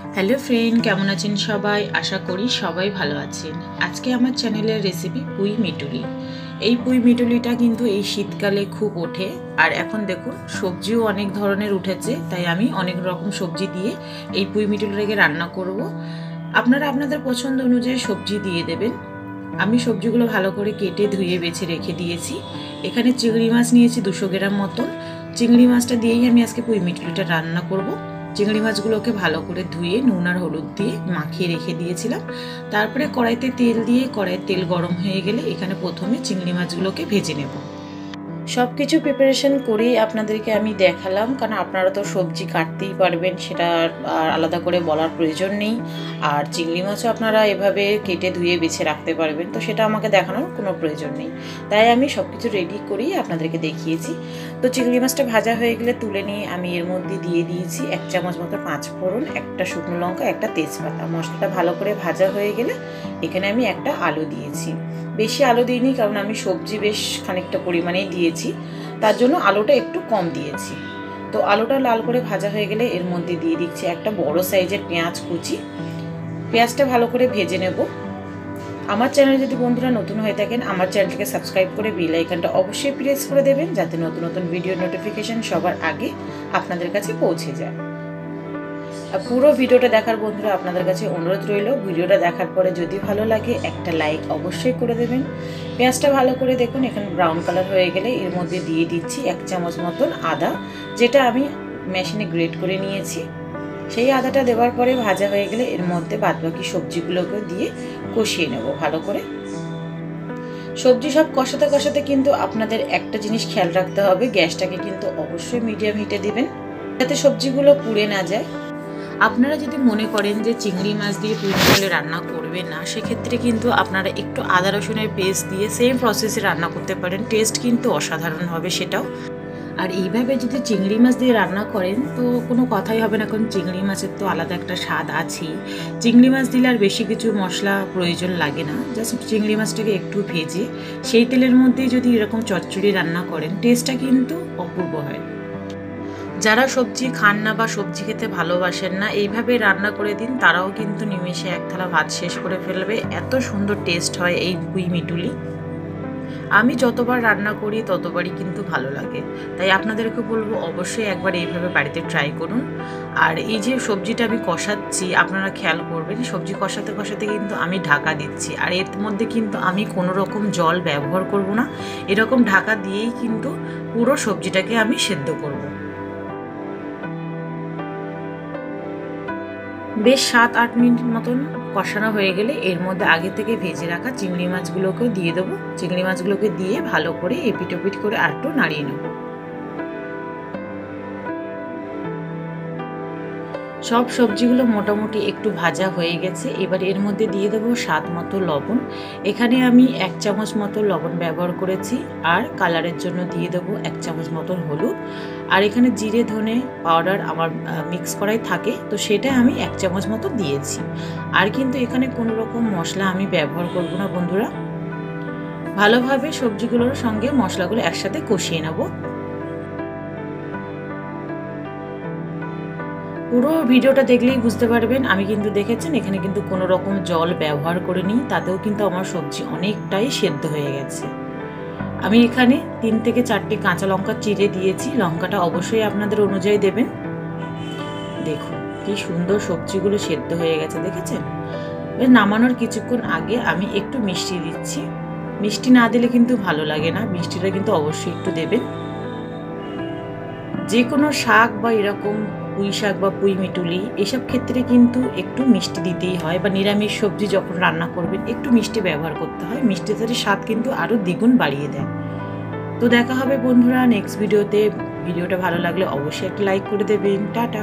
Hello friend, কেমন আছেন সবাই? আশা করি সবাই ভালো আছেন। আজকে আমার চ্যানেলের রেসিপি পুঁই মিটুলি। এই পুঁই মিটুলিটা কিন্তু এই শীতকালে খুব ওঠে। আর এখন দেখুন সবজিও অনেক ধরনের উঠেছে, তাই আমি অনেক রকম সবজি দিয়ে এই পুঁই মিটুলিটাকে রান্না করব। আপনারা আপনাদের পছন্দ অনুযায়ী সবজি দিয়ে দেবেন। আমি সবজিগুলো ভালো করে কেটে ধুয়ে বেছে রেখে দিয়েছি। এখানে চিংড়ি মাছ নিয়েছি 200 গ্রাম মতন। চিংড়ি মাছটা দিয়েই আমি আজকে পুঁই মিটুলিটা রান্না করব। চিংড়ি মাছগুলোকে ভালো করে ধুয়ে নুন আর হলুদ দিয়ে মাখিয়ে রেখে দিয়েছিলাম। তারপরে কড়াইতে তেল দিয়ে কড়াইয়ের তেল গরম হয়ে গেলে এখানে প্রথমে চিংড়ি মাছগুলোকে ভেজে নেব। সব কিছু প্রিপারেশন করেই আপনাদেরকে আমি দেখালাম, কারণ আপনারা তো সবজি কাটতেই পারবেন, সেটা আর আলাদা করে বলার প্রয়োজন নেই। আর চিংড়ি মাছও আপনারা এভাবে কেটে ধুয়ে বেছে রাখতে পারবেন, তো সেটা আমাকে দেখানোর কোনো প্রয়োজন নেই। তাই আমি সব কিছু রেডি করেই আপনাদেরকে দেখিয়েছি। তো চিংড়ি মাছটা ভাজা হয়ে গেলে তুলে নিয়ে আমি এর মধ্যে দিয়ে দিয়েছি 1 চামচ মতো 5 ফোড়ন, একটা শুকনো লঙ্কা, একটা তেজপাতা। মশলাটা ভালো করে ভাজা হয়ে গেলে এখানে আমি একটা আলু দিয়েছি। বেশি আলু দিইনি, কারণ আমি সবজি বেশ খানিকটা পরিমাণেই দিয়েছি, তার জন্য আলুটা একটু কম দিয়েছি। তো আলুটা লাল করে ভাজা হয়ে গেলে এর মধ্যে দিয়ে দিচ্ছি একটা বড় সাইজের পেঁয়াজ কুচি। পেঁয়াজটা ভালো করে ভেজে নেব। আমার চ্যানেলে যদি বন্ধুরা নতুন হয়ে থাকেন, আমার চ্যানেলটাকে সাবস্ক্রাইব করে বেল আইকনটা অবশ্যই প্রেস করে দেবেন, যাতে নতুন নতুন ভিডিও নোটিফিকেশন সবার আগে আপনাদের কাছে পৌঁছে যায়। পুরো ভিডিওটা দেখার বন্ধুরা আপনাদের কাছে অনুরোধ রইল, ভিডিওটা দেখার পরে যদি ভালো লাগে একটা লাইক অবশ্যই করে দেবেন। পেঁয়াজটা ভালো করে দেখুন এখানে ব্রাউন কালার হয়ে গেলে এর মধ্যে দিয়ে দিচ্ছি 1 চামচ মতন আদা, যেটা আমি মেশিনে গ্রেট করে নিয়েছি। সেই আদাটা দেওয়ার পরে ভাজা হয়ে গেলে এর মধ্যে বাদবাকি সবজিগুলোকে দিয়ে কষিয়ে নেব ভালো করে। সবজি সব কষাতে কষাতে কিন্তু আপনাদের একটা জিনিস খেয়াল রাখতে হবে, গ্যাসটাকে কিন্তু অবশ্যই মিডিয়াম হিটে দিবেন, যাতে সবজিগুলো পুড়ে না যায়। আপনারা যদি মনে করেন যে চিংড়ি মাছ দিয়ে পুঁই মিটুলি রান্না করবেন না, সেক্ষেত্রে কিন্তু আপনারা একটু আদা রসুনের পেস্ট দিয়ে সেম প্রসেসে রান্না করতে পারেন, টেস্ট কিন্তু অসাধারণ হবে সেটাও। আর এইভাবে যদি চিংড়ি মাছ দিয়ে রান্না করেন তো কোনো কথাই হবে না, কারণ চিংড়ি মাছের তো আলাদা একটা স্বাদ আছেই। চিংড়ি মাছ দিলে আর বেশি কিছু মশলা প্রয়োজন লাগে না, জাস্ট চিংড়ি মাছটাকে একটু ভেজে সেই তেলের মধ্যেই যদি এরকম চচ্চড়ি রান্না করেন, টেস্টটা কিন্তু অপূর্ব হয়। যারা সবজি খান না বা সবজি খেতে ভালোবাসেন না, এইভাবে রান্না করে দিন, তারাও কিন্তু নিমেষে এক থালা ভাত শেষ করে ফেলবে। এত সুন্দর টেস্ট হয় এই পুঁই মিটুলি। আমি যতবার রান্না করি ততবারই কিন্তু ভালো লাগে, তাই আপনাদেরকে বলবো অবশ্যই একবার এইভাবে বাড়িতে ট্রাই করুন। আর এই যে সবজিটা আমি কষাচ্ছি, আপনারা খেয়াল করবেন সবজি কষাতে কষাতে কিন্তু আমি ঢাকা দিচ্ছি, আর এর মধ্যে কিন্তু আমি কোনো রকম জল ব্যবহার করব না। এরকম ঢাকা দিয়েই কিন্তু পুরো সবজিটাকে আমি সেদ্ধ করব। বেশ 7-8 মিনিট মতন কষানো হয়ে গেলে এর মধ্যে আগে থেকে ভেজে রাখা চিংড়ি মাছগুলোকেও দিয়ে দেবো। চিংড়ি মাছগুলোকে দিয়ে ভালো করে এপিট ওপিট করে আরেকটু নাড়িয়ে নেব। সব সবজিগুলো মোটামুটি একটু ভাজা হয়ে গেছে। এবার এর মধ্যে দিয়ে দেবো স্বাদ মতো লবণ। এখানে আমি 1 চামচ মতো লবণ ব্যবহার করেছি, আর কালারের জন্য দিয়ে দেবো 1 চামচ মতো হলুদ। আর এখানে জিরে ধনে পাউডার আমার মিক্স করাই থাকে, তো সেটা আমি 1 চামচ মতো দিয়েছি। আর কিন্তু এখানে কোনো রকম মশলা আমি ব্যবহার করব না বন্ধুরা। ভালোভাবে সবজিগুলোর সঙ্গে মশলাগুলো একসাথে কষিয়ে নেব। পুরো ভিডিওটা দেখলেই বুঝতে পারবেন, আমি কিন্তু দেখেছেন এখানে কিন্তু কোনো রকম জল ব্যবহার করিনি, তাতেও কিন্তু আমার সবজি অনেকটাই সেদ্ধ হয়ে গেছে। আমি এখানে 3 থেকে 4টি কাঁচা লঙ্কা চিড়ে দিয়েছি, লঙ্কাটা অবশ্যই আপনাদের অনুযায়ী দেবেন। দেখুন কি সুন্দর সবজিগুলো সেদ্ধ হয়ে গেছে, দেখেছেন? নামানোর কিছুক্ষণ আগে আমি একটু মিষ্টি দিচ্ছি। মিষ্টি না দিলে কিন্তু ভালো লাগে না, মিষ্টিটা কিন্তু অবশ্যই একটু দেবেন। যে কোনো শাক বা এরকম পুঁই শাক বা পুঁই মিটুলি এসব ক্ষেত্রে কিন্তু একটু মিষ্টি দিতেই হয়, বা নিরামিষ সবজি যখন রান্না করবেন একটু মিষ্টি ব্যবহার করতে হয়। মিষ্টি তাদের স্বাদ কিন্তু আরও দ্বিগুণ বাড়িয়ে দেয়। তো দেখা হবে বন্ধুরা নেক্সট ভিডিওতে। ভিডিওটা ভালো লাগলে অবশ্যই একটা লাইক করে দেবেন। টাটা।